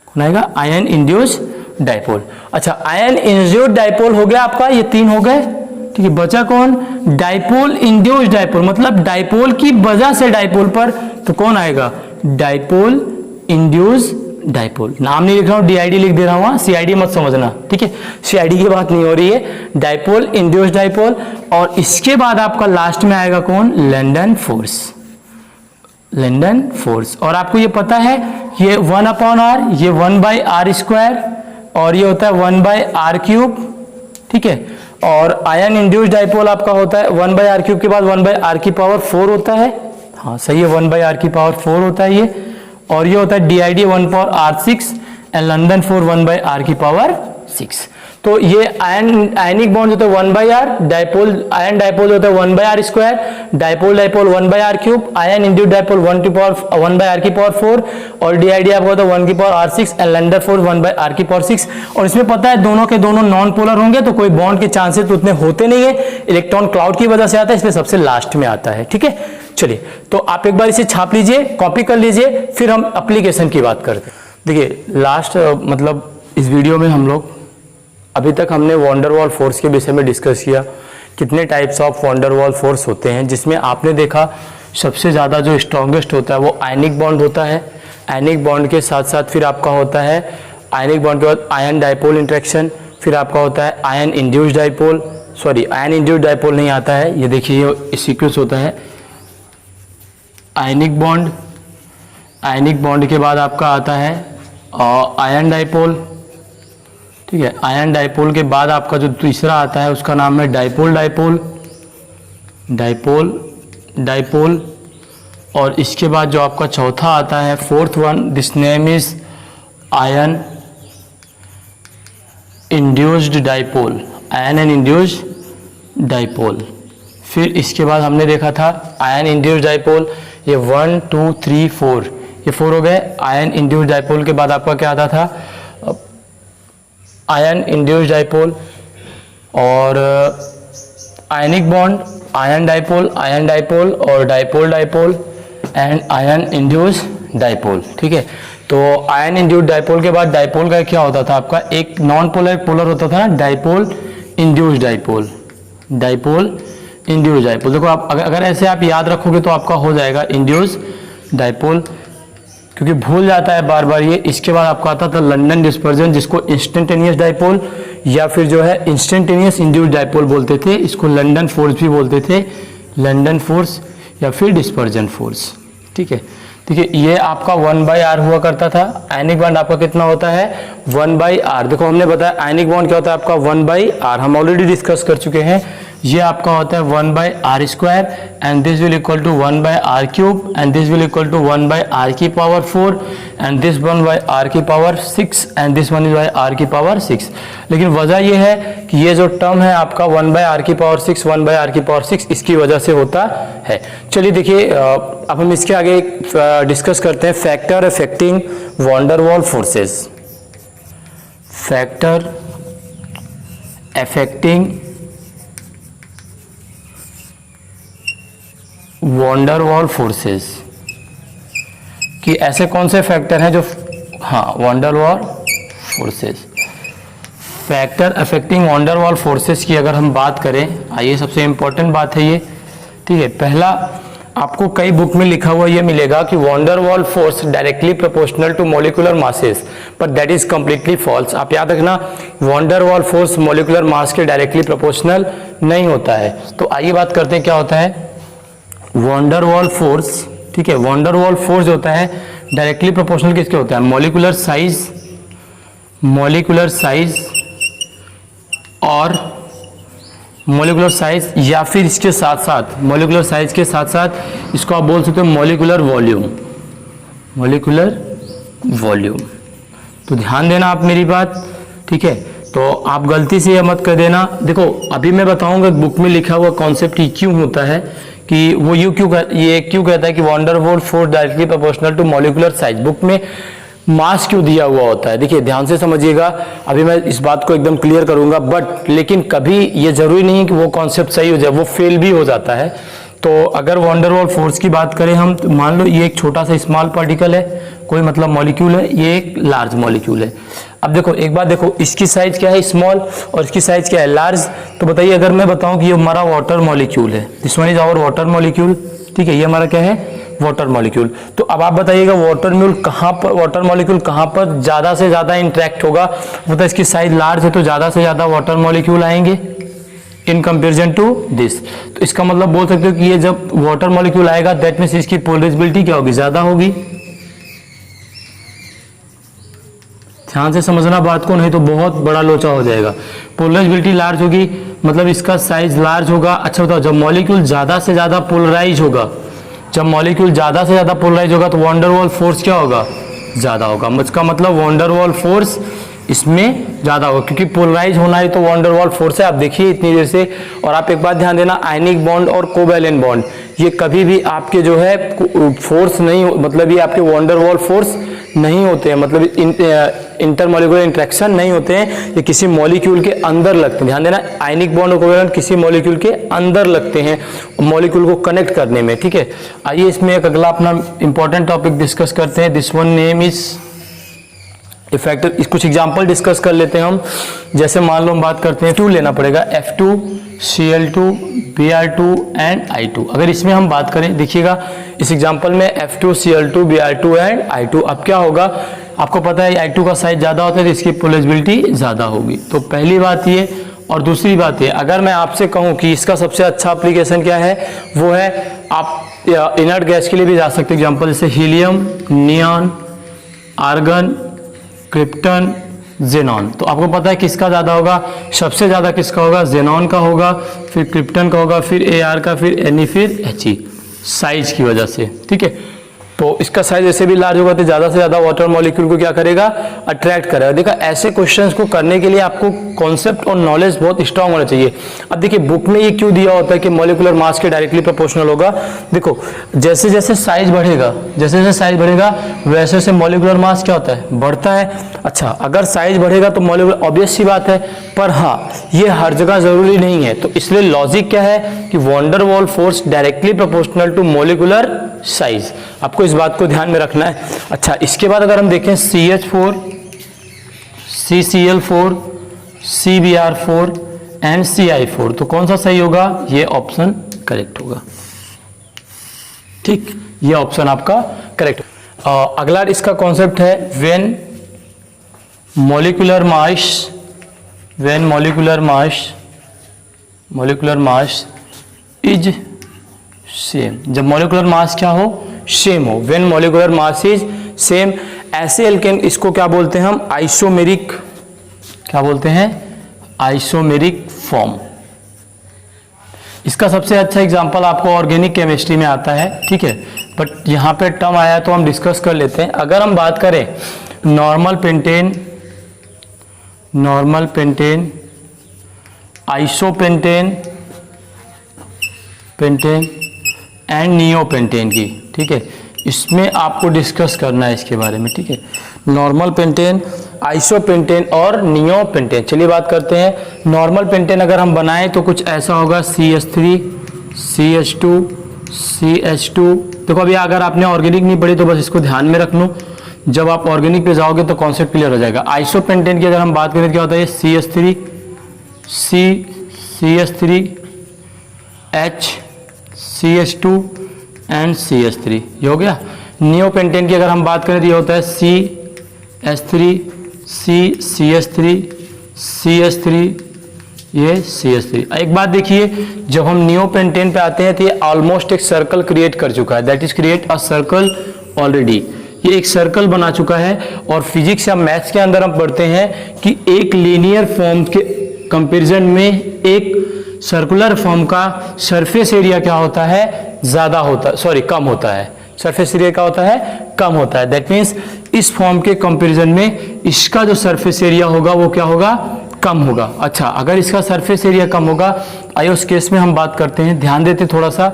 कौन आएगा, आयन इंड्यूस्ड डाइपोल। अच्छा, आयन इंड्यूस्ड डाइपोल हो गया आपका, ये 3 हो गए। ठीक है, बचा कौन, डाइपोल इंड्यूस्ड डाइपोल, मतलब डाइपोल की वजह से डाइपोल पर, तो कौन आएगा, डाइपोल इंड्यूस्ड डाइपोल। नाम नहीं लिख रहा हूं, DID लिख दे रहा हूं, CID मत समझना। ठीक है, CID की बात नहीं हो रही है, डाइपोल इंड्यूस्ड डाइपोल। और इसके बाद आपका लास्ट में आएगा कौन, लंदन फोर्स, लंदन फोर्स। और आपको ये पता है ये 1/r, ये 1/r², और ये होता है 1/r³। ठीक है, और आयन इंड्यूस्ड डाइपोल आपका होता है 1/r³ के बाद 1/r⁴ होता है। हाँ सही है, 1/r⁴ होता है ये। और ये होता है DID 1/r6 and London 4 1/r⁴ तो ये आयनिक बॉन्ड होता है 1/r, डाइपोल आयन डाइपोल होता है 1/r², dipole dipole 1/r³, ion induced dipole 1/r⁴ और DID आपका होता है 1/r6 एंड लंदन 4 1/r⁴। और इसमें पता है दोनों के दोनों नॉन पोलर होंगे, तो कोई बॉन्ड के चांसेस तो उतने होते नहीं है, इलेक्ट्रॉन क्लाउड की वजह से आता है, इसलिए सबसे लास्ट में आता है। ठीक है, चलिए तो आप एक बार इसे छाप लीजिए, कॉपी कर लीजिए, फिर हम एप्लीकेशन की बात करते हैं। देखिए लास्ट मतलब इस वीडियो में हम लोग अभी तक हमने वंडरवॉल फोर्स के विषय में डिस्कस किया, कितने टाइप्स ऑफ वंडरवॉल फोर्स होते हैं, जिसमें आपने देखा सबसे ज़्यादा जो स्ट्रॉन्गेस्ट होता है वो आयनिक बॉन्ड होता है। आयनिक बॉन्ड के साथ साथ फिर आपका होता है आयनिक बॉन्ड के बाद आयन डाइपोल इंट्रैक्शन, फिर आपका होता है ion induced dipole, sorry ion induced dipole नहीं आता है, ये देखिए ये सीक्वेंस होता है आयनिक बॉन्ड, आयनिक बॉन्ड के बाद आपका आता है आयन डाइपोल। ठीक है, आयन डाइपोल के बाद आपका जो तीसरा आता है उसका नाम है डाइपोल डाइपोल, डाइपोल डाइपोल। और इसके बाद जो आपका चौथा आता है fourth one, this name is ion induced dipole, ion and induced dipole. फिर इसके बाद हमने देखा था आयन इंड्यूस्ड डाइपोल, ये 1 2 3 4, ये 4 हो गए। आयन इंड्यूस्ड डाइपोल के बाद आपका क्या आता था, आयन इंड्यूस्ड डाइपोल और आयनिक बॉन्ड, आयन डाइपोल और dipole dipole and ion induced dipole. ठीक है, तो आयन इंड्यूस्ड डाइपोल के बाद डाइपोल का क्या होता था आपका, एक नॉन पोलर पोलर होता था ना, dipole induced dipole, dipole induced dipole. देखो आप अगर ऐसे आप याद रखोगे तो आपका हो जाएगा इंड्यूस्ड डाइपोल, क्योंकि भूल जाता है बार बार ये। इसके बाद आपका आता था लंदन डिस्पर्जन, जिसको इंस्टेंटेनियस डाइपोल या फिर जो है इंस्टेंटेनियस इंड्यूस्ड डाइपोल बोलते थे, इसको लंदन फोर्स भी बोलते थे, लंदन फोर्स या फिर डिस्पर्जन फोर्स। ठीक है, देखिए ये आपका 1/r हुआ करता था। आयनिक बॉन्ड आपका कितना होता है 1/r। देखो हमने बताया आयनिक बॉन्ड क्या होता है आपका 1/r, हम ऑलरेडी डिस्कस कर चुके हैं। ये आपका होता है 1/r² and this will equal to 1/r³ and this will equal to 1/r⁴ and this 1/r�6 and this 1/r�6। लेकिन वजह ये है कि ये जो टर्म है आपका 1/r�6 1/r�6 इसकी वजह से होता है। चलिए देखिए अब हम इसके आगे डिस्कस करते हैं factor affecting van der Waals forces. Factor affecting van der Waals forces कि ऐसे कौन से फैक्टर हैं जो, हाँ van der Waals forces. Factor affecting van der Waals forces की अगर हम बात करें, आइए सबसे इंपॉर्टेंट बात है ये। ठीक है, पहला आपको कई बुक में लिखा हुआ ये मिलेगा कि van der Waals force directly proportional to molecular masses, पर दैट इज कंप्लीटली फॉल्स। आप याद रखना वंडरवॉल फोर्स मॉलिक्यूलर मास के डायरेक्टली प्रोपोर्शनल नहीं होता है। तो आइए बात करते हैं क्या होता है वंडरवॉल फोर्स। ठीक है, वंडरवॉल फोर्स होता है डायरेक्टली प्रोपोर्शनल किसके होता है, मॉलिक्यूलर साइज, मॉलिक्यूलर साइज और मॉलिक्यूलर साइज या फिर इसके साथ साथ मॉलिक्यूलर साइज के साथ साथ इसको आप बोल सकते हो मॉलिक्यूलर वॉल्यूम, मॉलिक्यूलर वॉल्यूम। तो ध्यान देना आप मेरी बात, ठीक है। तो आप गलती से ये मत कर देना। देखो अभी मैं बताऊंगा बुक में लिखा हुआ कॉन्सेप्ट ही क्यों होता है कि वो ये क्यों कहता है कि van der Waals force directly proportional to molecular size. Book में मास क्यों दिया हुआ होता है, देखिए ध्यान से समझिएगा। अभी मैं इस बात को एकदम क्लियर करूंगा, बट लेकिन कभी ये जरूरी नहीं है कि वो कॉन्सेप्ट सही हो जाए, वो फेल भी हो जाता है। तो अगर वंडर वॉल फोर्स की बात करें हम, तो मान लो ये एक छोटा सा स्मॉल पार्टिकल है, कोई मतलब मॉलिक्यूल है, ये एक लार्ज मॉलिक्यूल है। अब देखो एक बात, देखो इसकी साइज क्या है स्मॉल और इसकी साइज क्या है लार्ज। तो बताइए अगर मैं बताऊं कि ये हमारा वाटर मॉलिक्यूल है, this one is our water molecule, ठीक है, ये हमारा क्या है वाटर मॉलिक्यूल। तो अब आप बताइएगा वाटर मॉलिक्यूल कहाँ पर ज्यादा से ज्यादा इंटरेक्ट होगा। मतलब इसकी साइज लार्ज है तो ज्यादा से ज्यादा वाटर मॉलिक्यूल आएंगे इन कंपेरिजन टू दिस। तो इसका मतलब बोल सकते हो कि ये जब वाटर मॉलिक्यूल आएगा दैट मीन्स इसकी पोलराइजेबिलिटी क्या होगी, ज्यादा होगी। ध्यान से समझना बात को, नहीं तो बहुत बड़ा लोचा हो जाएगा। पोलराइजेबिलिटी लार्ज होगी मतलब इसका साइज लार्ज होगा। अच्छा बताओ, जब मॉलिक्यूल ज्यादा से ज्यादा पोलराइज होगा, जब मॉलिक्यूल ज्यादा से ज्यादा पोलराइज होगा तो वंडर वॉल फोर्स क्या होगा, ज्यादा होगा। इसका मतलब वंडर वॉल फोर्स इसमें ज्यादा होगा, क्योंकि पोलराइज होना है तो वंडर वॉल फोर्स है। आप देखिए इतनी देर से। और आप एक बात ध्यान देना, आयनिक बॉन्ड और कोवैलेंट बॉन्ड ये कभी भी आपके जो है फोर्स नहीं, मतलब ये आपके वंडर वॉल फोर्स नहीं होते हैं, मतलब इंटरमॉलिक्यूलर इंटरेक्शन नहीं होते हैं, ये किसी मॉलिक्यूल के अंदर लगते हैं। ध्यान देना, आयनिक बॉन्ड और कोवैलेंट किसी मॉलिक्यूल के अंदर लगते हैं मॉलिक्यूल को कनेक्ट करने में, ठीक है। आइए इसमें एक अगला अपना इंपॉर्टेंट टॉपिक डिस्कस करते हैं। This one name is effective. कुछ एग्जांपल डिस्कस कर लेते हैं हम। जैसे मान लो हम बात करते हैं, F2 लेना पड़ेगा, F2 Cl2 Br2 and I2। अगर इसमें हम बात करें, देखिएगा इस एग्जांपल में F2 Cl2 Br2 and I2। अब क्या होगा, आपको पता है I2 का साइज ज्यादा होता है तो इसकी पोलराइजेबिलिटी ज्यादा होगी। तो पहली बात ये, और दूसरी बात ये, अगर मैं आपसे कहूं कि इसका सबसे अच्छा एप्लीकेशन क्या है, वो है आप इनर्ट गैस के लिए भी जा सकते हैं। एग्जाम्पल जैसे helium, neon, argon, krypton, xenon. तो आपको पता है किसका ज्यादा होगा, सबसे ज्यादा किसका होगा, जेनॉन का होगा, फिर क्रिप्टन का होगा, फिर Ar का, फिर Ne, फिर He, साइज की वजह से, ठीक है। तो इसका साइज ऐसे भी लार्ज होगा तो ज्यादा से ज्यादा वाटर मॉलिक्यूल को क्या करेगा, अट्रैक्ट करेगा। देखा, ऐसे क्वेश्चंस को करने के लिए आपको कॉन्सेप्ट और नॉलेज बहुत स्ट्रांग होना चाहिए। अब देखिए बुक में ये क्यों दिया होता है कि मॉलिक्यूलर मास के डायरेक्टली प्रोपोर्शनल होगा। देखो जैसे जैसे साइज बढ़ेगा, वैसे वैसे मॉलिक्यूलर मास क्या होता है, बढ़ता है। अच्छा, अगर साइज बढ़ेगा तो मॉलिक्यूलर, ऑब्वियस सी बात है, पर हाँ ये हर जगह जरूरी नहीं है। तो इसलिए लॉजिक क्या है कि van der Waals force directly proportional to molecular size, आपको इस बात को ध्यान में रखना है। अच्छा, इसके बाद अगर हम देखें CH4, CCl4, CBr4 and CI4, तो कौन सा सही होगा, ये ऑप्शन करेक्ट होगा, ठीक, ये ऑप्शन आपका करेक्ट। अगला इसका कॉन्सेप्ट है when molecular mass is same, जब मॉलिक्यूलर मास क्या हो, सेम हो, when molecular mass is same. ऐसे एल्केन, इसको क्या बोलते हैं हम, आइसोमेरिक, क्या बोलते हैं, आइसोमेरिक फॉर्म। इसका सबसे अच्छा एग्जांपल आपको ऑर्गेनिक केमिस्ट्री में आता है, ठीक है, बट यहाँ पे टर्म आया तो हम डिस्कस कर लेते हैं। अगर हम बात करें normal pentane, isopentane and neopentane की, ठीक है, इसमें आपको डिस्कस करना है इसके बारे में, ठीक है। नॉर्मल पेंटेन, आइसोपेंटेन और नियोपेंटेन। चलिए बात करते हैं। नॉर्मल पेंटेन अगर हम बनाएं तो कुछ ऐसा होगा, CH3 CH2 CH2। देखो अभी अगर आपने ऑर्गेनिक नहीं पढ़ी तो बस इसको ध्यान में रख लो, जब आप ऑर्गेनिक पे जाओगे तो कॉन्सेप्ट क्लियर हो जाएगा। आइसोपेंटेन की अगर हम बात करें तो क्या होता है, CH3 CH3 H CH2 and CH3, ये हो गया। नियोपेंटेन की अगर हम बात करें तो ये होता है CH3 CH3 CH3, ये CH3। एक बात देखिए, जब हम नियोपेंटेन पे आते हैं तो ये ऑलमोस्ट एक सर्कल क्रिएट कर चुका है, that is create a circle already, ये एक सर्कल बना चुका है। और फिजिक्स या मैथ्स के अंदर हम पढ़ते हैं कि एक लीनियर फॉर्म के कंपैरिजन में एक सर्कुलर फॉर्म का सरफेस एरिया क्या होता है, ज्यादा होता है, सॉरी कम होता है। सरफेस एरिया क्या होता है, कम होता है। दैट मीन्स इस फॉर्म के कंपैरिजन में इसका जो सरफेस एरिया होगा वो क्या होगा, कम होगा। अच्छा, अगर इसका सरफेस एरिया कम होगा, आइए उस केस में हम बात करते हैं, ध्यान देते थोड़ा सा।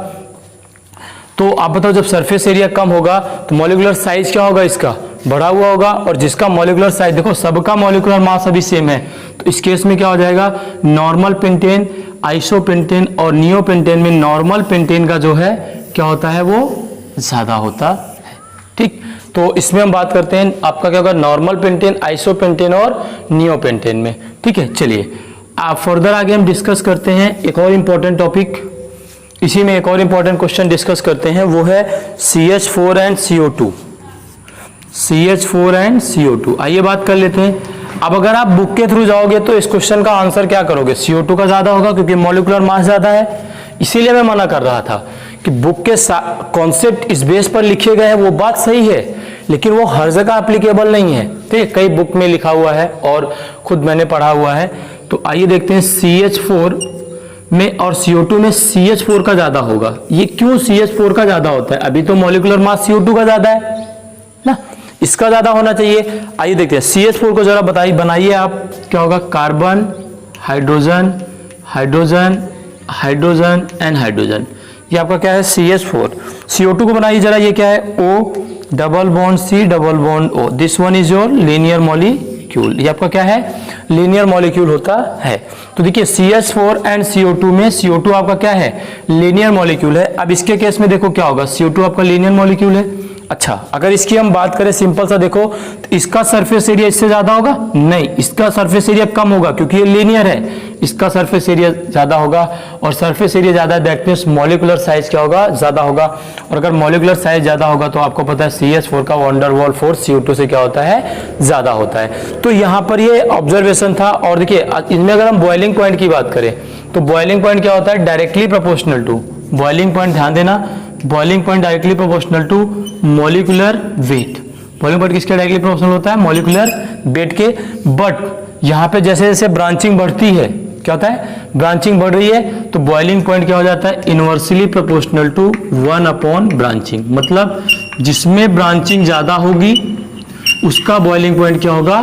तो आप बताओ, जब सरफेस एरिया कम होगा तो मॉलिक्यूलर साइज क्या होगा, इसका बढ़ा हुआ होगा, और जिसका मॉलिक्यूलर साइज, देखो सबका मॉलिक्यूलर मास अभी सेम है, तो इस केस में क्या हो जाएगा, नॉर्मल पेंटेन, आइसोपेंटेन और नियोपेंटेन में नॉर्मल पेंटेन का जो है क्या होता है, वो ज्यादा होता है। ठीक, तो इसमें हम बात करते हैं आपका क्या होगा, नॉर्मल पेंटेन, आइसोपेंटेन और नियोपेंटेन में। ठीक है, चलिए आप फर्दर आगे हम डिस्कस करते हैं एक और इंपॉर्टेंट टॉपिक, इसी में एक और इंपॉर्टेंट क्वेश्चन डिस्कस करते हैं, वो है CH4 and CO2। CH4 and CO2, आइए बात कर लेते हैं। अब अगर आप बुक के थ्रू जाओगे तो इस क्वेश्चन का आंसर क्या करोगे, CO2 का ज्यादा होगा क्योंकि मॉलिक्यूलर मास ज्यादा है। इसीलिए मैं मना कर रहा था कि बुक के कॉन्सेप्ट इस बेस पर लिखे गए हैं, वो बात सही है, लेकिन वो हर जगह एप्लीकेबल नहीं है। ठीक है, कई बुक में लिखा हुआ है और खुद मैंने पढ़ा हुआ है। तो आइए देखते हैं CH4 में और CO2 में CH4 का ज्यादा होगा। ये क्यों CH4 का ज्यादा होता है, अभी तो मॉलिक्यूलर मास CO2 का ज्यादा है ना, इसका ज्यादा होना चाहिए। आइए देखते हैं, CH4 को जरा बनाइए आप, क्या होगा, carbon, hydrogen, hydrogen, hydrogen and hydrogen, ये आपका क्या है CH4। CO2 को बनाइए जरा, ये क्या है, O double bond C double bond O, this one is your linear molecule, ये आपका क्या है, लीनियर मॉलिक्यूल होता है। तो देखिए CH4 एंड CO2 में CO2 आपका क्या है, लीनियर मॉलिक्यूल है। अब इसके केस में देखो क्या होगा, CO2 आपका लीनियर मॉलिक्यूल है। अच्छा, अगर इसकी हम बात करें सिंपल सा, देखो तो इसका सरफेस एरिया इससे ज्यादा होगा, नहीं, इसका सरफेस एरिया कम होगा क्योंकि ये लीनियर है, इसका सरफेस एरिया ज्यादा होगा, और सरफेस एरिया ज्यादा है दैट मींस मॉलिक्यूलर साइज क्या होगा, ज्यादा होगा। और अगर मॉलिक्यूलर साइज ज्यादा होगा तो आपको पता है CH4 का वंडर वॉल फोर्स CO2 से क्या होता है, ज्यादा होता है। तो यहाँ पर ये ऑब्जर्वेशन था। और देखिए इनमें अगर हम बॉइलिंग पॉइंट की बात करें तो बॉइलिंग पॉइंट क्या होता है, directly proportional to, boiling point ध्यान देना, boiling point directly proportional to molecular weight. Boiling point किसके डायरेक्टली प्रोपोर्शनल होता है, मॉलिक्यूलर वेट के। बट यहाँ पे जैसे जैसे ब्रांचिंग बढ़ती है, क्या होता है, ब्रांचिंग बढ़ रही है, तो बॉइलिंग पॉइंट क्या हो जाता है, inversely proportional to 1 upon branching. मतलब जिसमें ब्रांचिंग ज्यादा होगी उसका बॉइलिंग पॉइंट क्या होगा,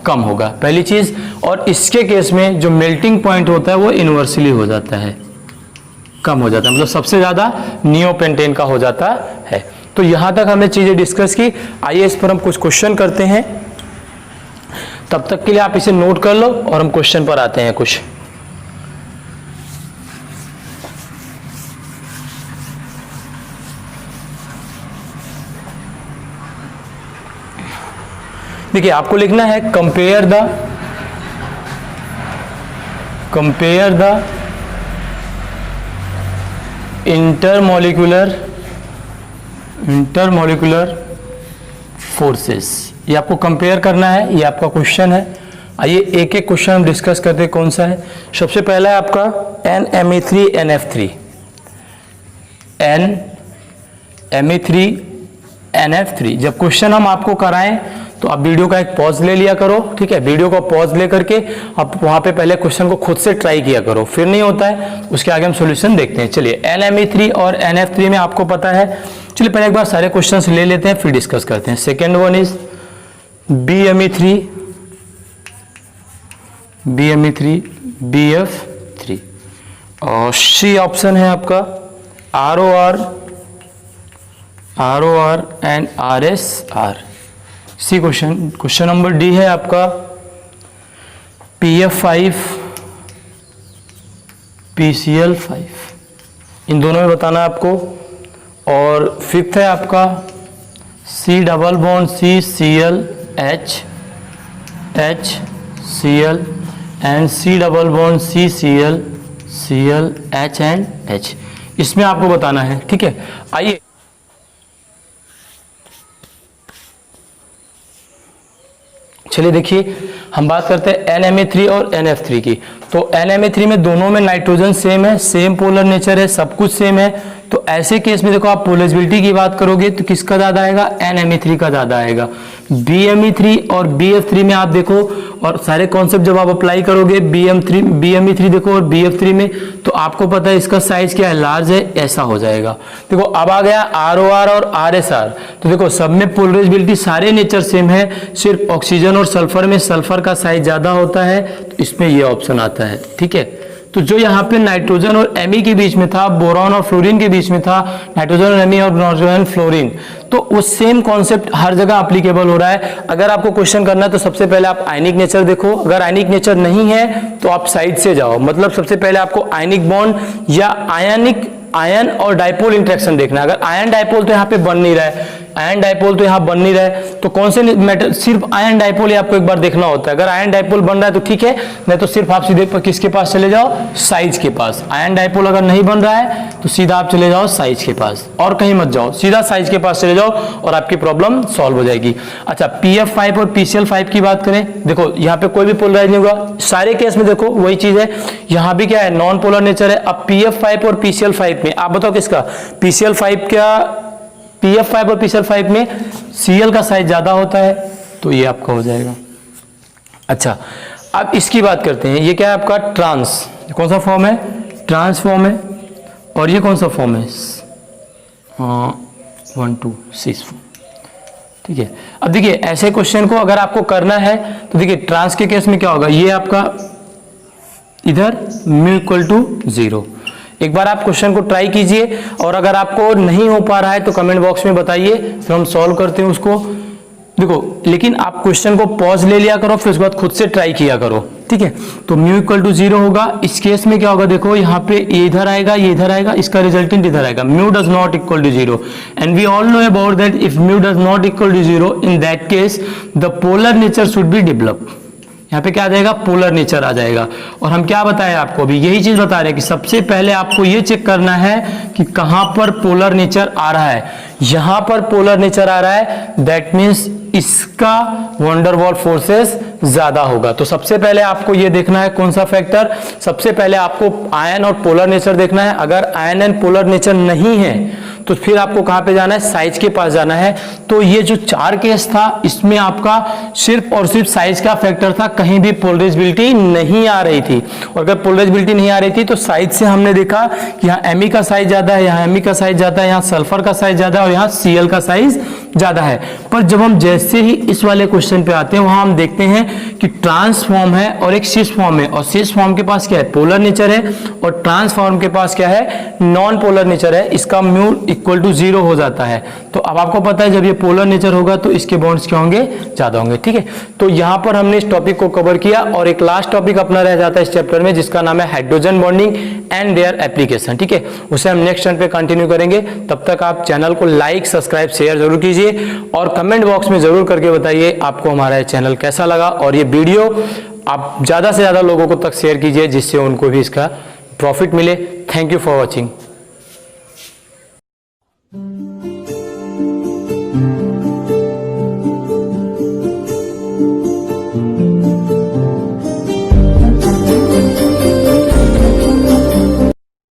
कम होगा, पहली चीज। और इसके केस में जो मेल्टिंग पॉइंट होता है वो इनवर्सली हो जाता है, कम हो जाता है, मतलब सबसे ज्यादा नियोपेंटेन का हो जाता है। तो यहां तक हमने चीजें डिस्कस की। आइए इस पर हम कुछ क्वेश्चन करते हैं, तब तक के लिए आप इसे नोट कर लो और हम क्वेश्चन पर आते हैं कुछ। देखिए आपको लिखना है कंपेयर द इंटरमॉलिक्यूलर फोर्सेस, ये आपको कंपेयर करना है, ये आपका क्वेश्चन है। आइए एक एक क्वेश्चन हम डिस्कस करते हैं, कौन सा है। सबसे पहला है आपका NMe3NF3, NMe3NF3। जब क्वेश्चन हम आपको कराएं तो आप वीडियो का एक पॉज ले लिया करो, ठीक है, वीडियो का पॉज ले करके आप वहां पे पहले क्वेश्चन को खुद से ट्राई किया करो, फिर नहीं होता है उसके आगे हम सॉल्यूशन देखते हैं। चलिए NMe3 और NF3 में आपको पता है, चलिए पहले एक बार सारे क्वेश्चंस ले लेते हैं फिर डिस्कस करते हैं। Second one is BMe3 BF3, और सी ऑप्शन है आपका ROR and RSR। C question number D है आपका PF5 PCl5, इन दोनों में बताना है आपको। और फिफ्थ है आपका C double bond C Cl H Cl and C double bond C Cl H and H, इसमें आपको बताना है, ठीक है। आइए चलिए देखिए हम बात करते हैं NMe3 और NF3 की। तो NMe3 में दोनों में नाइट्रोजन सेम है, सेम पोलर नेचर है, सब कुछ सेम है। तो ऐसे केस में देखो आप पोलराइजेबिलिटी की बात करोगे तो किसका ज्यादा आएगा, NMe3 का ज्यादा आएगा। BME3 और BF3 में आप देखो, और सारे कॉन्सेप्ट जब आप अप्लाई करोगे BME3 देखो और BF3 में, तो आपको पता है इसका साइज क्या है, लार्ज है, ऐसा हो जाएगा। देखो अब आ गया ROR और RSR। तो देखो सब में पोलराइजेबिलिटी सारे नेचर सेम है, सिर्फ ऑक्सीजन और सल्फर में सल्फर का साइज ज्यादा होता है, तो इसमें ये ऑप्शन आता है। ठीक है, तो जो यहाँ पे नाइट्रोजन और एमी के बीच में था, बोरॉन और फ्लोरीन के बीच में था, नाइट्रोजन और एमी और नाइट्रोजन फ्लोरीन, तो वो सेम कॉन्सेप्ट हर जगह एप्लीकेबल हो रहा है। अगर आपको क्वेश्चन करना है तो सबसे पहले आप आयनिक नेचर देखो, अगर आयनिक नेचर नहीं है तो आप साइड से जाओ, मतलब सबसे पहले आपको आयनिक बॉन्ड या आयन और डाइपोल इंटरेक्शन देखना है। अगर आयन डाइपोल तो यहाँ पे बन नहीं रहा है, आयन डाइपोल तो यहाँ बन नहीं रहा है, तो कौन से मेटल, सिर्फ आयन डाइपोल ही आपको एक बार देखना होता है। अगर आयन डाइपोल बन रहा है तो ठीक है, नहीं तो सिर्फ आप सीधे किसके पास चले जाओ, साइज के पास। आयन डाइपोल अगर नहीं बन रहा है तो सीधा आप चले जाओ साइज के पास, और कहीं मत जाओ, सीधा साइज के पास चले जाओ और आपकी प्रॉब्लम सॉल्व हो जाएगी। अच्छा, PF5 और PCl5 की बात करें, देखो यहाँ पे कोई भी पोलराइज नहीं होगा, सारे केस में देखो वही चीज है, यहाँ भी क्या है, नॉन पोलर नेचर है। अब PF5 और PCl5 में आप बताओ किसका, PF5 और PCl5 में Cl का साइज ज्यादा होता है, तो ये आपका हो जाएगा। अच्छा, अब इसकी बात करते हैं, ये क्या है आपका ट्रांस, कौन सा फॉर्म है, ट्रांस फॉर्म है, और ये कौन सा फॉर्म है, 1 2 6 4। ठीक है, अब देखिए ऐसे क्वेश्चन को अगर आपको करना है तो देखिए ट्रांस के केस में क्या होगा, ये आपका इधर μ=0। एक बार आप क्वेश्चन को ट्राई कीजिए, और अगर आपको नहीं हो पा रहा है तो कमेंट बॉक्स में बताइए, फिर हम सॉल्व करते हैं उसको। देखो लेकिन आप क्वेश्चन को पॉज ले लिया करो, फिर उसके बाद खुद से ट्राई किया करो। ठीक है, तो μ=0 होगा। इस केस में क्या होगा, देखो यहाँ पे ये इधर आएगा, ये इधर आएगा, इसका रिजल्टेंट इधर आएगा, μ does not equal to 0, and we all know about that if μ does not equal to 0, in that case the polar nature should be developed। यहाँ पे क्या आ जाएगा, पोलर नेचर आ जाएगा। और हम क्या बताएं आपको, अभी यही चीज बता रहे हैं कि सबसे पहले आपको ये चेक करना है कि कहां पर पोलर नेचर आ रहा है। यहां पर पोलर नेचर आ रहा है, दैट मीन्स इसका वैन डर वाल्स फोर्सेस ज्यादा होगा। तो सबसे पहले आपको ये देखना है कौन सा फैक्टर, सबसे पहले आपको आयन और पोलर नेचर देखना है। अगर आयन एंड पोलर नेचर नहीं है तो फिर आपको कहां पे जाना है, साइज के पास जाना है। तो ये जो 4 केस था, इसमें आपका सिर्फ और सिर्फ साइज का फैक्टर था, कहीं भी पोलराइजेबिलिटी नहीं आ रही थी। और अगर पोलराइजेबिलिटी नहीं आ रही थी तो साइज से हमने देखा कि यहाँ एमी का साइज ज्यादा है, यहाँ एमी का साइज ज्यादा है, यहाँ सल्फर का साइज ज्यादा है, और यहाँ Cl का साइज ज्यादा है। पर जब हम जैसे ही इस वाले क्वेश्चन पे आते हैं, वहां हम देखते हैं कि ट्रांस फॉर्म है और एक सिस फॉर्म है, और सिस फॉर्म के पास क्या है, पोलर नेचर है, और ट्रांस फॉर्म के पास क्या है, नॉन पोलर नेचर है। इसका μ=0 हो जाता है। तो अब आपको पता है जब ये पोलर नेचर होगा तो इसके बॉन्ड्स क्या होंगे, ज्यादा होंगे। ठीक है, तो यहां पर हमने इस टॉपिक को कवर किया, और एक लास्ट टॉपिक अपना रह जाता है इस चैप्टर में, जिसका नाम है hydrogen bonding and their application. ठीक है, उसे हम नेक्स्ट टर्न पे कंटिन्यू करेंगे। तब तक आप चैनल को लाइक, सब्सक्राइब, शेयर जरूर कीजिए, और कमेंट बॉक्स में जरूर करके बताइए आपको हमारा चैनल कैसा लगा, और ये वीडियो आप ज्यादा से ज्यादा लोगों को तक शेयर कीजिए, जिससे उनको भी इसका प्रॉफिट मिले। Thank you for watching.